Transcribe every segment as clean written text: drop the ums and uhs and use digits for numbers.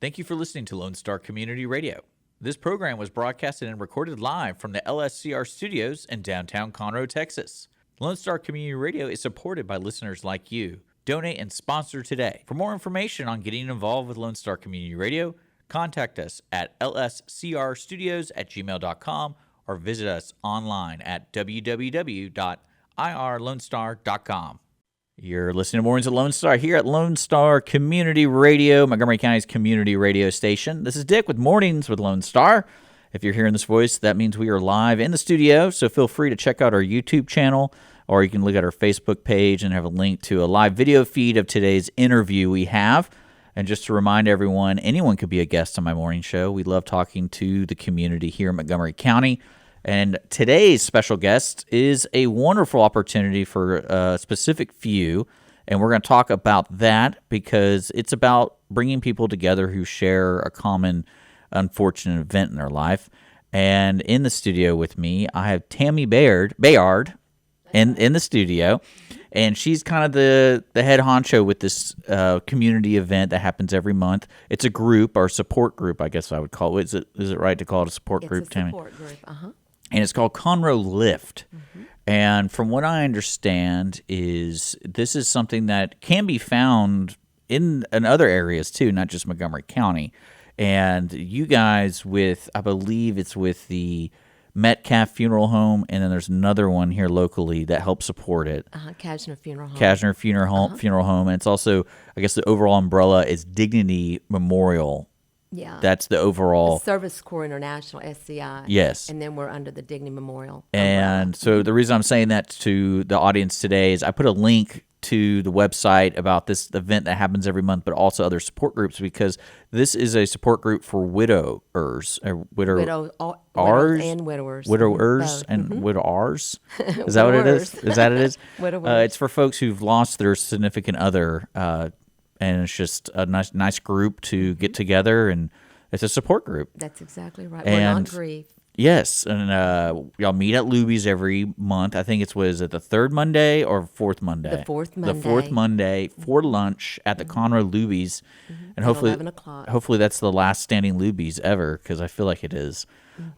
Thank you for listening to Lone Star Community Radio. This program was broadcasted and recorded live from the LSCR studios in downtown Conroe, Texas. Lone Star Community Radio is supported by listeners like you. Donate and sponsor today. For more information on getting involved with Lone Star Community Radio, contact us at lscrstudios@gmail.com or visit us online at www.irlonestar.com. You're listening to Mornings at Lone Star here at Lone Star Community Radio, Montgomery County's community radio station. This is Dick with Mornings with Lone Star. If you're hearing this voice, that means we are live in the studio, so feel free to check out our YouTube channel, or you can look at our Facebook page and have a link to a live video feed of today's interview we have. And just to remind everyone, anyone could be a guest on my morning show. We love talking to the community here in Montgomery County. And today's special guest is a wonderful opportunity for a specific few, and we're going to talk about that because it's about bringing people together who share a common unfortunate event in their life. And in the studio with me, I have Tammie Bayard in the studio, and she's kind of the head honcho with this community event that happens every month. It's a group, or support group, I guess I would call it. Is it right to call it a support group, Tammie? It's a support group, And it's called Conroe Lift. Mm-hmm. And from what I understand this is something that can be found in other areas too, not just Montgomery County. And you guys I believe it's with the Metcalf Funeral Home, and then there's another one here locally that helps support it. Kashner Funeral Home. Kashner Funeral Home. And it's also, I guess the overall umbrella is Dignity Memorial. Yeah. That's the overall. Service Corps International, SCI. Yes. And then we're under the Dignity Memorial. And so the reason I'm saying that to the audience today is I put a link to the website about this event that happens every month, but also other support groups, because this is a support group for widowers. Widowers and widowers. Widowers and widowers. Is that what it is? Is that it is? Widowers. It's for folks who've lost their significant other, and it's just a nice group to get together, and it's a support group. That's exactly right. And we're not grief. Yes, and y'all meet at Luby's every month. I think was it the third Monday or fourth Monday? The fourth Monday. The fourth Monday for lunch at the Conroe Luby's, and hopefully 11 o'clock. Hopefully that's the last standing Luby's ever, because I feel like it is.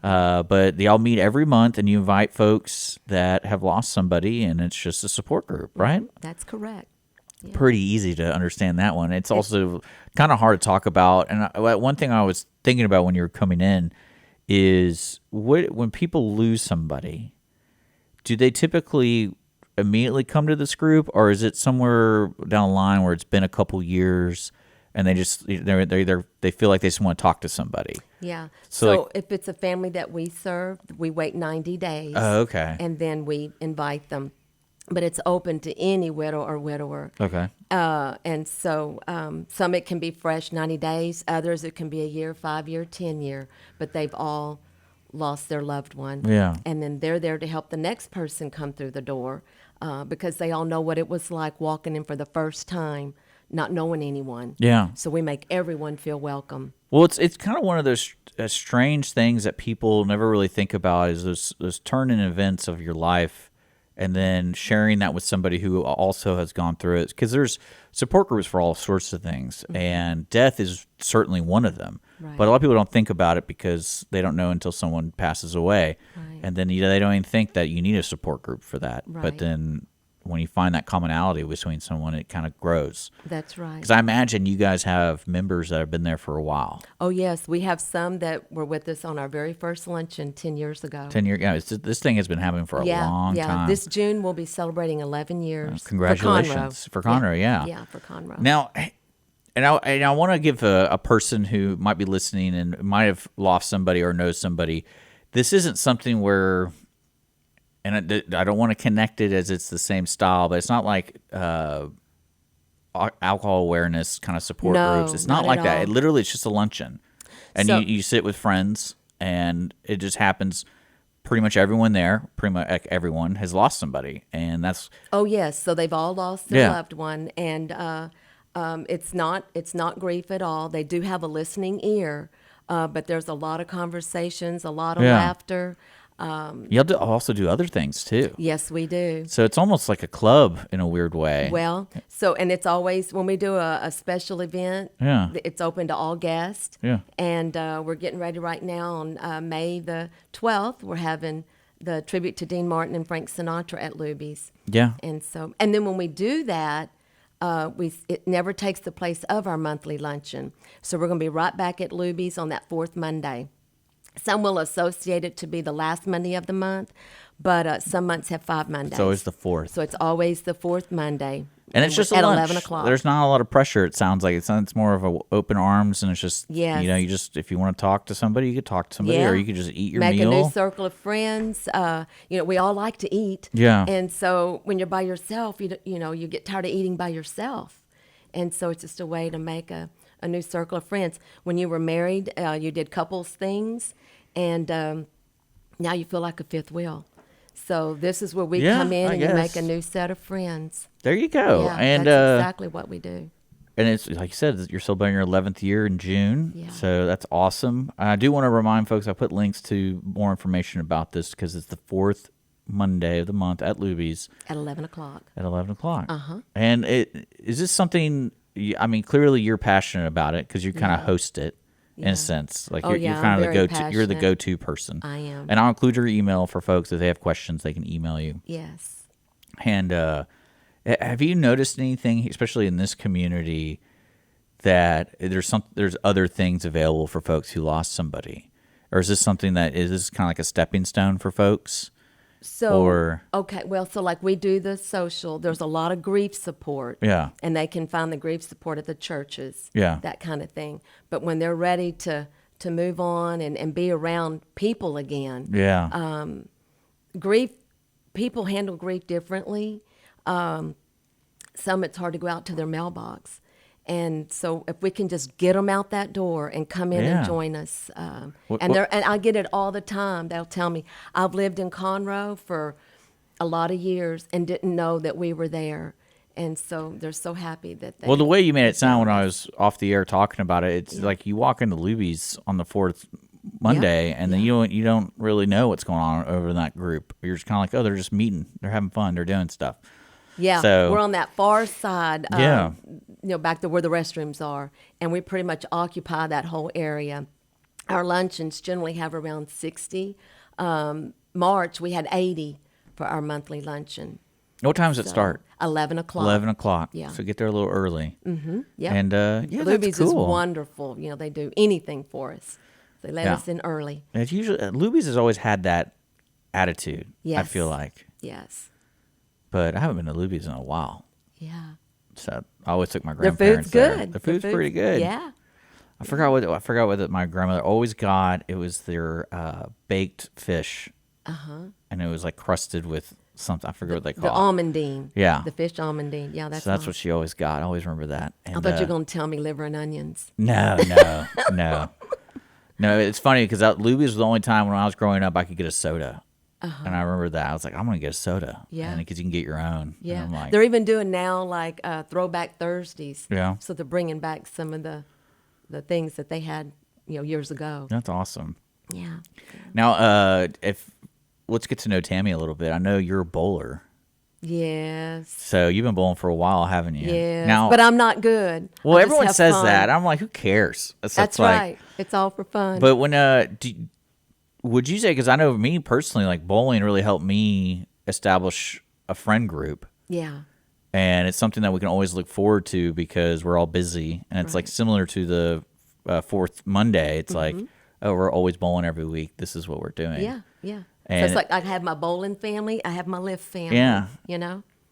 But y'all meet every month, and you invite folks that have lost somebody, and it's just a support group, right? That's correct. Yeah. Pretty easy to understand that one. It's also kind of hard to talk about. And one thing I was thinking about when you were coming in is when people lose somebody, do they typically immediately come to this group, or is it somewhere down the line where it's been a couple years and they feel like they just want to talk to somebody? Yeah. So if it's a family that we serve, we wait 90 days. Oh, okay. And then we invite them. But it's open to any widow or widower. Okay. And so some it can be fresh 90 days. Others it can be a year, 5 year, 10 year. But they've all lost their loved one. Yeah. And then they're there to help the next person come through the door because they all know what it was like walking in for the first time, not knowing anyone. Yeah. So we make everyone feel welcome. Well, it's kind of one of those strange things that people never really think about, is those turn-in events of your life, and then sharing that with somebody who also has gone through it. Because there's support groups for all sorts of things, and death is certainly one of them. Right. But a lot of people don't think about it because they don't know until someone passes away. Right. And then they don't even think that you need a support group for that. Right. But then when you find that commonality between someone, it kind of grows. That's right. Because I imagine you guys have members that have been there for a while. Oh, yes. We have some that were with us on our very first luncheon 10 years ago. 10 years. Yeah, this thing has been happening for a long time. Yeah, this June we'll be celebrating 11 years. Congratulations. For Conroe, yeah. Yeah, for Conroe. Now, and I want to give a person who might be listening and might have lost somebody or knows somebody, this isn't something where... And I don't want to connect it as it's the same style, but it's not like alcohol awareness kind of support groups. It's not like that. It's just a luncheon. And you sit with friends, and it just happens. Pretty much everyone there, everyone has lost somebody. And that's... Oh, yes. So they've all lost their loved one. And it's not grief at all. They do have a listening ear, but there's a lot of conversations, a lot of laughter. You have to also do other things too. Yes, we do. So it's almost like a club in a weird way. Well, and it's always when we do a special event, Yeah. it's open to all guests. Yeah. And we're getting ready right now on May the 12th. We're having the tribute to Dean Martin and Frank Sinatra at Luby's. Yeah. And then when we do that, it never takes the place of our monthly luncheon. So we're going to be right back at Luby's on that fourth Monday. Some will associate it to be the last Monday of the month, but some months have 5 Mondays. It's always the fourth. So it's always the fourth Monday. And it's just at a lunch. 11 o'clock. There's not a lot of pressure, it sounds like. It's more of a open arms, and it's just, Yes. you just, if you want to talk to somebody, you could talk to somebody, Yeah. or you could just eat your Make meal. a new circle of friends. We all like to eat. Yeah. And so when you're by yourself, you get tired of eating by yourself. And so it's just a way to make a new circle of friends. When you were married, you did couples things, and now you feel like a fifth wheel. So this is where we Yeah, come in I and you make guess. a new set of friends. There you go. Yeah, And that's exactly what we do. And it's like you said, you're celebrating your 11th year in June. Yeah. So that's awesome. I do want to remind folks, I put links to more information about this because it's the fourth Monday of the month at Luby's At 11 o'clock. at 11 o'clock. Uh-huh. And is this something, clearly you're passionate about it because you kind of host it in Yeah. a sense. Like Oh, you're yeah, kind I'm of the very go-to, you're the passionate. go-to person. I am. And I'll include your email for folks if they have questions, they can email you. Yes. And have you noticed anything, especially in this community, that there's other things available for folks who lost somebody, or is this something that is kind of like a stepping stone for folks? So, so like we do the social, there's a lot of grief support. Yeah. And they can find the grief support at the churches. Yeah. That kind of thing. But when they're ready to move on and be around people again, Yeah. people handle grief differently. Some it's hard to go out to their mailbox. And so if we can just get them out that door and come in Yeah. and join us. And I get it all the time. They'll tell me, I've lived in Conroe for a lot of years and didn't know that we were there. And so they're so happy that they... Well, the way you made it sound when I was off the air talking about it, it's like you walk into Luby's on the fourth Monday, and then you don't really know what's going on over in that group. You're just kind of like, oh, they're just meeting, they're having fun, they're doing stuff. Yeah, So- we're on that far side, Yeah. back to where the restrooms are, and we pretty much occupy that whole area. Our luncheons generally have around 60. March, we had 80 for our monthly luncheon. What time does it start? 11 o'clock. 11 o'clock. Yeah. So get there a little early. Yeah. And that's Luby's cool. is wonderful. They do anything for us. They let Yeah. us in early. And it's usually Luby's has always had that attitude. I Yes. feel like, Yes. but I haven't been to Luby's in a while, Yeah. so I always took my Their grandparents food's there. good. The food's pretty good. Yeah. I forgot what my grandmother always got. It was their baked fish, and it was like crusted with something. I forget what they The call it. almondine. Yeah. The fish almondine. Yeah, So that's what she always got. I always remember that. And, I thought you were going to tell me liver and onions. No. No, it's funny because Luby's was the only time when I was growing up I could get a soda. And I remember that. I was like, I'm going to get a soda. Yeah. Because you can get your own. Yeah. And I'm like, They're even doing now like Throwback Thursdays. Yeah. So they're bringing back some of the things that they had, years ago. that's awesome. Yeah. Now, let's get to know Tammie a little bit. I know you're a bowler. Yes. So you've been bowling for a while, haven't you? Yes. Now, But I'm not good. well, I just everyone have says fun. that. I'm like, who cares? So That's it's like, right. It's all for fun. But when would you say? Because I know me personally, like bowling really helped me establish a friend group, yeah. and it's something that we can always look forward to because we're all busy, and it's like similar to the fourth Monday. It's like, oh, we're always bowling every week. This is what we're doing. Yeah. Yeah. So And- it's like I have my bowling family. I have my lift family. Yeah.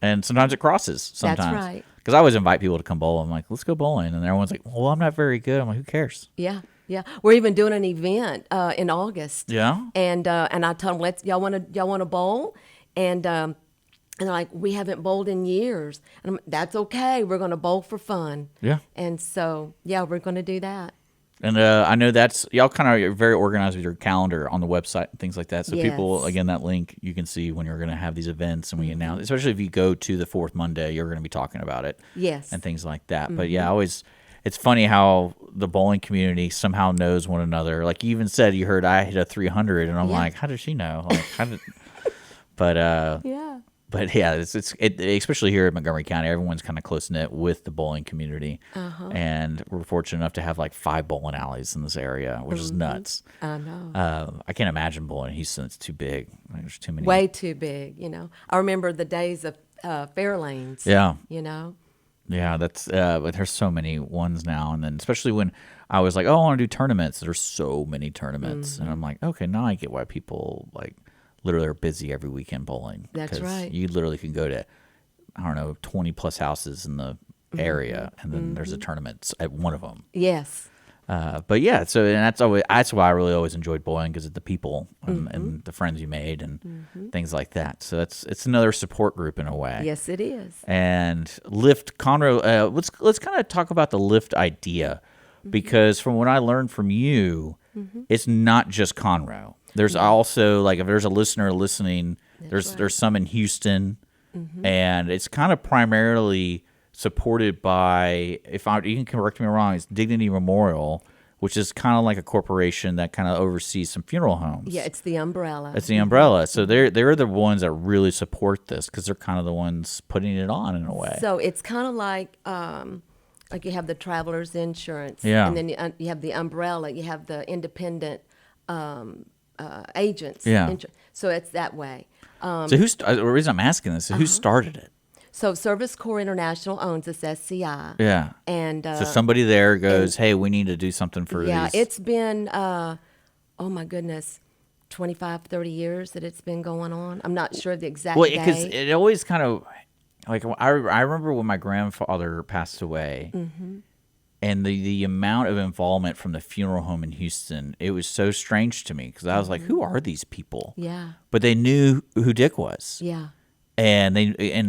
And sometimes it crosses. Sometimes. right. Because I always invite people to come bowl. I'm like, let's go bowling, and everyone's like, well, I'm not very good. I'm like, who cares? Yeah. Yeah. We're even doing an event in August. Yeah. And I told them, y'all want to bowl? And they're like, we haven't bowled in years. And that's okay. We're going to bowl for fun. Yeah. And so, yeah, we're going to do that. And I know that's y'all kind of are very organized with your calendar on the website and things like that. So people, Yes. again, that link you can see when you're going to have these events and we announce. Especially if you go to the fourth Monday, you're going to be talking about it. Yes. And things like that. But yeah, I always it's funny how the bowling community somehow knows one another. Like you even said, you heard I hit a 300, and I'm like, how did she know? Like, how did? But Yeah. But yeah, especially here in Montgomery County, everyone's kind of close knit with the bowling community, and we're fortunate enough to have like 5 bowling alleys in this area, which is nuts. I know. I can't imagine bowling in Houston; it's too big. There's too many. Way too big. I remember the days of fair lanes. Yeah, Yeah. that's. But there's so many ones now, and then especially when I was like, oh, I want to do tournaments. There's so many tournaments, and I'm like, okay, now I get why people like. Literally are busy every weekend bowling. That's right. You literally can go to, I don't know, 20 plus houses in the area, and then there's a tournament at one of them. Yes. But yeah, so and that's why I really always enjoyed bowling, because of the people and the friends you made and things like that. So it's another support group in a way. Yes, it is. And Lift Conroe. Let's kind of talk about the Lift idea, because from what I learned from you, it's not just Conroe. There's also, like, if there's a listener listening, there's some in Houston, and it's kind of primarily supported by, you can correct me wrong, it's Dignity Memorial, which is kind of like a corporation that kind of oversees some funeral homes. Yeah, it's the umbrella. It's the umbrella. So they're the ones that really support this, because they're kind of the ones putting it on in a way. So it's kind of like you have the traveler's insurance, Yeah. and then you have the umbrella, you have the independent agents. Yeah. So it's that way. So the reason I'm asking this is who started it? So Service Corps International owns this SCI. Yeah. And So somebody there goes, hey, we need to do something for yeah, these. it's been, oh my goodness, 25, 30 years that it's been going on. I'm not sure the exact Well, date. because it always kind of, like, I remember when my grandfather passed away, and the amount of involvement from the funeral home in Houston, it was so strange to me, because I was like, who are these people? Yeah. But they knew who Dick was. Yeah. And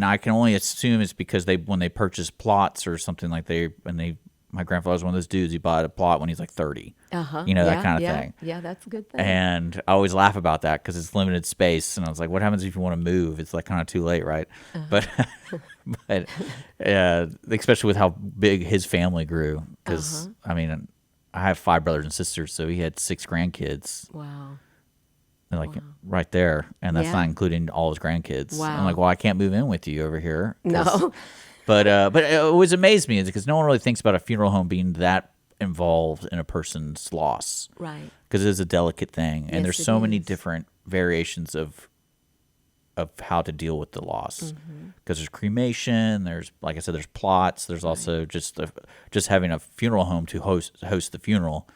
I can only assume it's because when they purchased plots or something, like my grandfather was one of those dudes. He bought a plot when he's like 30. That kind of thing. Yeah, that's a good thing. And I always laugh about that, because it's limited space. And I was like, what happens if you want to move? It's like kind of too late, right? But especially with how big his family grew. Because, I mean, I have 5 brothers and sisters, so he had 6 grandkids. Wow. Right there. And that's Yeah. not including all his grandkids. Wow. I'm like, well, I can't move in with you over here. No. But it always amazed me, because no one really thinks about a funeral home being that involved in a person's loss. Right. Because it is a delicate thing, and Yes, there's it so many is. different variations of how to deal with the loss. Because there's cremation, there's, like I said, there's plots. There's also just having a funeral home to host the funeral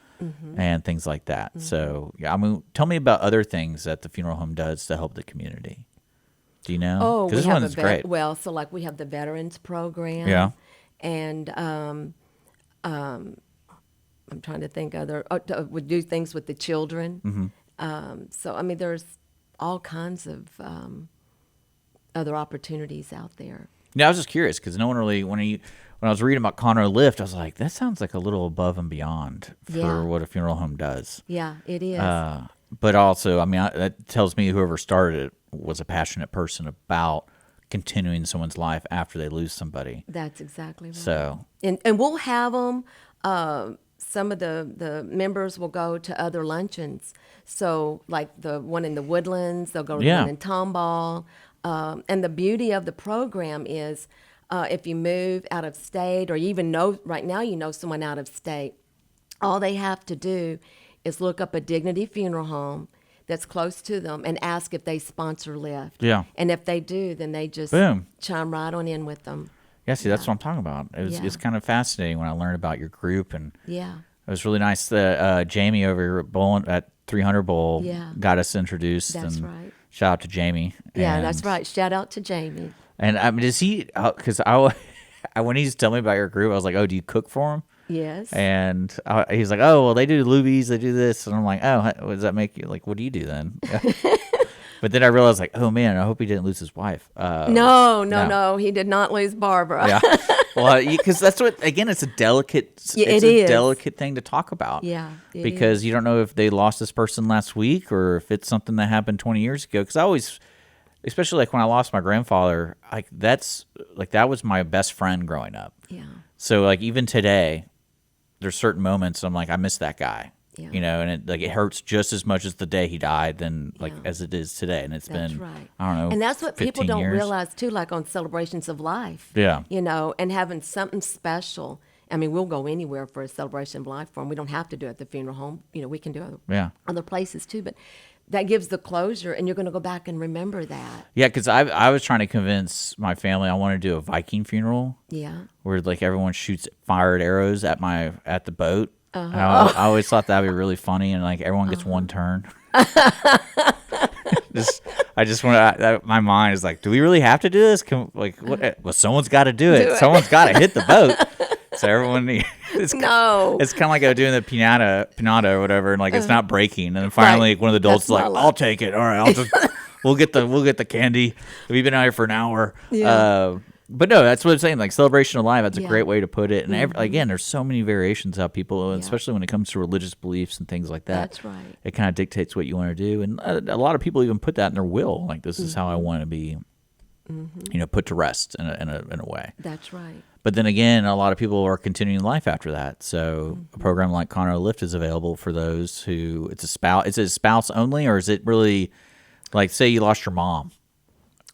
and things like that. So yeah, I mean, tell me about other things that the funeral home does to help the community. Do you know? Oh, 'Cause we this have one is great. Well, so like we have the veterans program. Yeah. And I'm trying to think we do things with the children. So I mean, there's all kinds of other opportunities out there. Yeah, I was just curious, because no one really, when I was reading about Conroe Lift, I was like, that sounds like a little above and beyond for Yeah. what a funeral home does. Yeah, it is. But also, I mean, that tells me whoever started it was a passionate person about continuing someone's life after they lose somebody. That's exactly right. So, And we'll have them. Some of the members will go to other luncheons. So like the one in the Woodlands, they'll go to Yeah. one in Tomball. And the beauty of the program is if you move out of state, or you even know right now you know someone out of state, all they have to do is look up a Dignity Funeral Home that's close to them and ask if they sponsor Lift. Yeah. And if they do, then they just Boom. chime right on in with them. yeah, see, that's what I'm talking about. It's kind of fascinating when I learned about your group, and Yeah. it was really nice that Jamie over here at Bowling at 300 Bowl Yeah. got us introduced. That's and right. Shout out to Jamie. Yeah, And- that's right. Shout out to Jamie. And I mean, does he? Because when he's telling me about your group, I was like, "Oh, do you cook for him?" Yes. And he's like, "Oh, well, they do Lubies, they do this," and I'm like, "Oh, what does that make you like? What do you do then?" But then I realized, like, oh man, I hope he didn't lose his wife. No. He did not lose Barbara. Yeah, well, because that's what. Again, it's a delicate. Yeah, it's it a is. delicate thing to talk about. Yeah, it because you don't know if they lost this person last week or if it's something that happened 20 years ago. Because I always, especially like when I lost my grandfather, that was my best friend growing up. Yeah. So like even today, there's certain moments I'm like, I miss that guy. Yeah. You know, and it hurts just as much as the day he died than Yeah. as it is today. And it's That's been, right. I don't know, And that's what people 15 don't years. realize too, like on celebrations of life. Yeah. You know, and having something special. I mean, we'll go anywhere for a celebration of life for them. We don't have to do it at the funeral home. You know, we can do other places too. But that gives the closure, and you're going to go back and remember that. Yeah, because I was trying to convince my family I want to do a Viking funeral. Yeah. Where like everyone shoots fired arrows at the boat. And I always thought that'd be really funny, and like everyone gets one turn. I just want to. My mind is like, do we really have to do this? What? Well, someone's got to do it. Someone's got to hit the boat. So everyone, it's kind of like doing the pinata or whatever, and like it's not breaking. And then finally, one of the adults is like, "I'll take it. All right, I'll just we'll get the candy. We've been out here for an hour." Yeah. But no, that's what I'm saying. Like celebration of life, that's a great way to put it. And again, there's so many variations how people, especially when it comes to religious beliefs and things like that. That's right. It kind of dictates what you want to do, and a lot of people even put that in their will. Like this is how I want to be, put to rest in a way. That's right. But then again, a lot of people are continuing life after that. So a program like Conroe Lift is available for those who it's a spouse. Is it a spouse only, or is it really like say you lost your mom?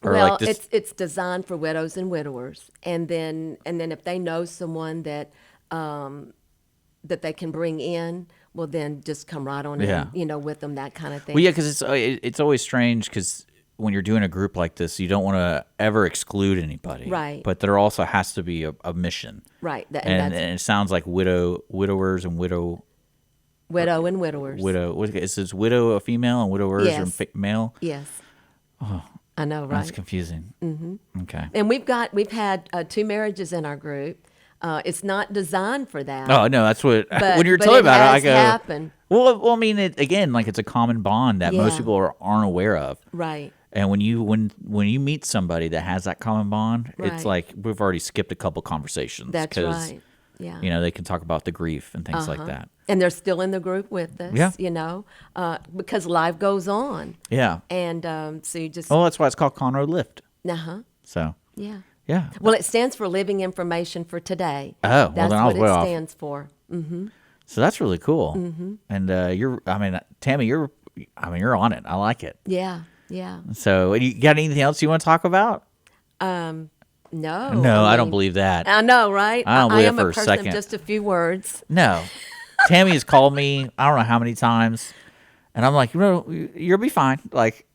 Or well, like just, it's designed for widows and widowers, and then if they know someone that that they can bring in, well, then just come right on in, with them, that kind of thing. Well, yeah, because it's always strange because when you're doing a group like this, you don't want to ever exclude anybody, right? But there also has to be a mission, right? And it sounds like widowers and widow and widowers. Is this widow a female and widowers are male? Yes. Oh. I know, right? That's confusing. Mm-hmm. Okay. And we've had 2 marriages in our group. It's not designed for that. Oh no, that's what. When you're telling about it, I go. Happened. Well, I mean, again, like it's a common bond that most people aren't aware of. Right. And when you meet somebody that has that common bond, it's like we've already skipped a couple conversations. That's right. Yeah. They can talk about the grief and things like that. And they're still in the group with us, because life goes on. Yeah. And so you just... Oh, that's why it's called Conroe Lift. Uh-huh. So. Yeah. Yeah. Well, it stands for Living Information for Today. Oh, well, that's then I was what way it off. stands for. Mm-hmm. So that's really cool. Mm-hmm. And Tammie, you're on it. I like it. Yeah. Yeah. So you got anything else you want to talk about? No, I don't believe that. I know, right? I don't believe am it for a a person second. of just a few words. No. Tammie has called me, I don't know how many times, and I'm like, you'll be fine. Like,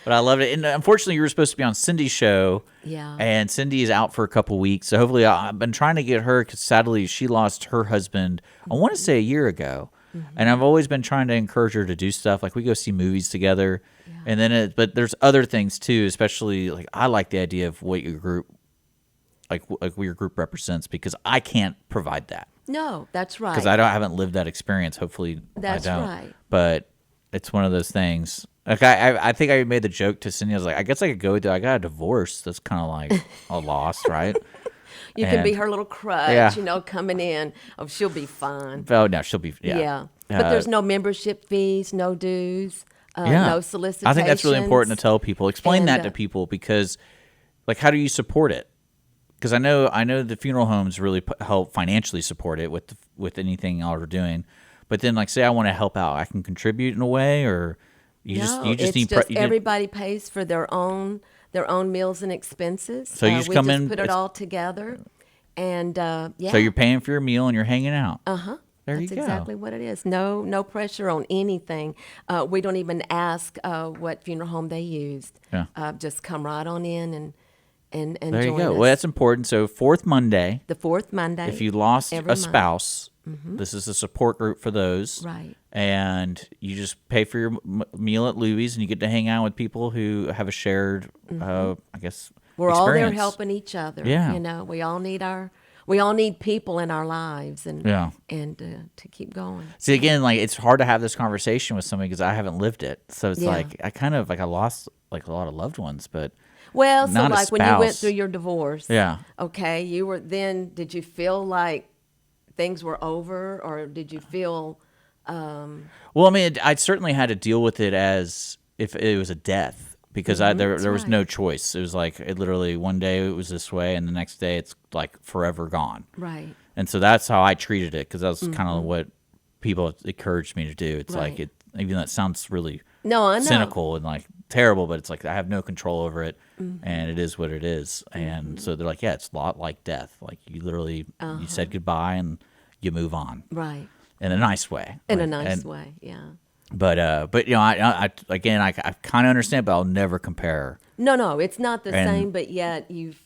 but I loved it. And unfortunately, you were supposed to be on Cindy's show. Yeah. And Cindy is out for a couple weeks. So hopefully, I've been trying to get her because sadly, she lost her husband, I want to say a year ago. Mm-hmm. And I've always been trying to encourage her to do stuff. Like we go see movies together. Yeah. And then, but there's other things too, especially like I like the idea of what your group, like what your group represents, because I can't provide that. No, that's right. Because I haven't lived that experience. Hopefully, that's I don't. Right. But it's one of those things. Like I think I made the joke to Cindy. I was like, I guess I could go with it. I got a divorce. That's kind of like a loss, right? You can be her little crutch, coming in. Oh, she'll be fine. Oh no, she'll be. Yeah. But there's no membership fees, no dues, no solicitations. I think that's really important to tell people. Explain that to people because, like, how do you support it? Because I know the funeral homes really help financially support it with anything y'all are doing. But then, like, say I want to help out, I can contribute in a way, or you just need. Everybody pays for their own meals and expenses. So you just come in, put it all together, and So you're paying for your meal and you're hanging out. There you go. That's exactly what it is. No pressure on anything. We don't even ask what funeral home they used. Yeah. Just come right on in and there you join go. us. Well, that's important. So fourth Monday. The fourth Monday. If you lost a spouse, this is a support group for those. Right. And you just pay for your meal at Luby's, and you get to hang out with people who have a shared, I guess, we're experience. all there helping each other. Yeah. We all need people in our lives, and to keep going. See, again, like it's hard to have this conversation with somebody because I haven't lived it. So it's like I kind of like I lost like a lot of loved ones, but. Well, so not like when you went through your divorce, okay, did you feel like things were over, or did you feel? Well, I mean, I certainly had to deal with it as if it was a death because there was no choice. It was like it literally one day it was this way, and the next day it's like forever gone. Right. And so that's how I treated it, because that's kind of what people encouraged me to do. It's like, even though it sounds really cynical and like terrible, but it's like I have no control over it, and it is what it is. And so they're like, yeah, it's a lot like death. Like you literally, you said goodbye and you move on. Right. In a nice way. In a nice way, yeah. But I kind of understand, but I'll never compare. No, it's not the same, but yet you've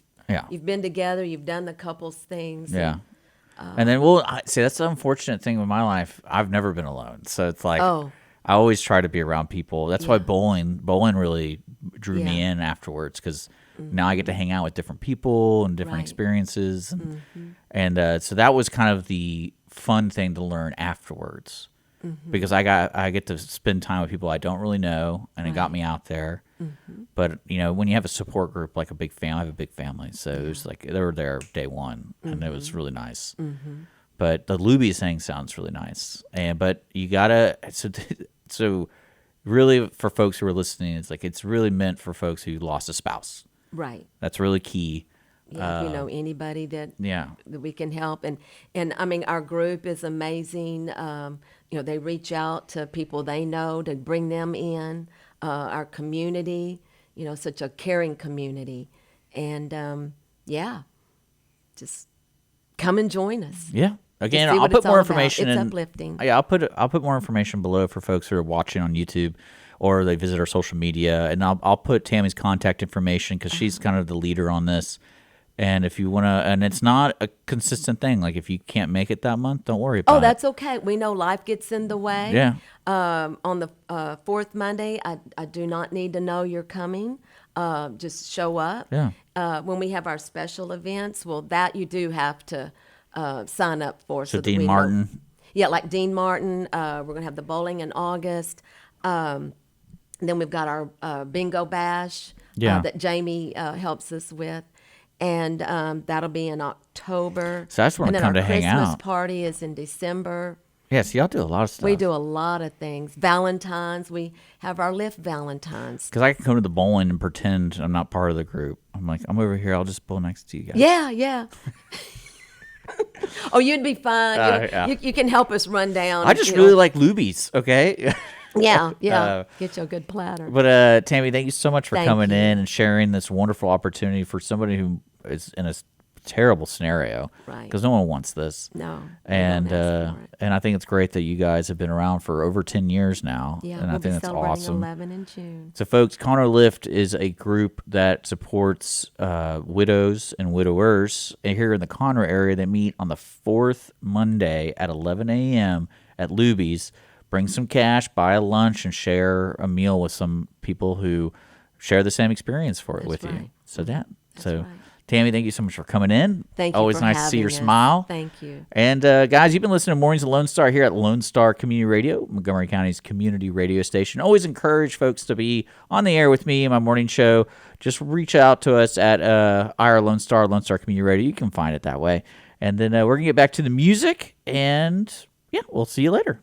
been together, you've done the couples things. Yeah. And then, see, that's the unfortunate thing with my life. I've never been alone. So it's like, I always try to be around people. That's why bowling really drew me in afterwards, because now I get to hang out with different people and different experiences. And so that was kind of the fun thing to learn afterwards, because I get to spend time with people I don't really know, and it got me out there. But when you have a support group like a big family, I have a big family, so it was like they were there day one, and it was really nice. But the Luby thing sounds really nice, but you gotta so really, for folks who are listening, it's like it's really meant for folks who lost a spouse. Right. That's really key. Yeah, if you know anybody that we can help, and I mean, our group is amazing. They reach out to people they know to bring them in. Our community, such a caring community, and just come and join us. Yeah. Again, I'll put more information in. It's uplifting. Yeah, I'll put more information below for folks who are watching on YouTube, or they visit our social media, and I'll put Tammie's contact information, because she's kind of the leader on this. And if you want to, and it's not a consistent thing. Like if you can't make it that month, don't worry about it. Oh, that's okay. We know life gets in the way. Yeah. On the fourth Monday, I do not need to know you're coming. Just show up. Yeah. When we have our special events, that you do have to sign up for. So Dean Martin. Yeah, like Dean Martin. We're going to have the bowling in August. Then we've got our bingo bash that Jamie helps us with. And that'll be in October. So I just want to come to hang out. And then our Christmas party is in December. Yeah, so y'all do a lot of stuff. We do a lot of things. Valentine's, we have our Lift Valentine's. Because I can come to the bowling and pretend I'm not part of the group. I'm like, I'm over here. I'll just bowl next to you guys. Yeah. Oh, you'd be fine. You can help us run down. I just really like Lubies, okay? Yeah. Get you a good platter. But Tammie, thank you so much for coming in and sharing this wonderful opportunity for somebody who is in a terrible scenario. Right. Because no one wants this. No. And I think it's great that you guys have been around for over 10 years now. Yeah, and I think that's awesome. 11 in June. So, folks, Conroe Lift is a group that supports widows and widowers here in the Conroe area. They meet on the fourth Monday at 11 a.m. at Luby's. Bring some cash, buy a lunch, and share a meal with some people who share the same experience with you. So Tammie, thank you so much for coming in. Thank you. Always nice to see your smile. Thank you. And guys, you've been listening to Mornings of Lone Star here at Lone Star Community Radio, Montgomery County's community radio station. Always encourage folks to be on the air with me in my morning show. Just reach out to us at IR Lone Star Community Radio. You can find it that way. And then we're going to get back to the music, and we'll see you later.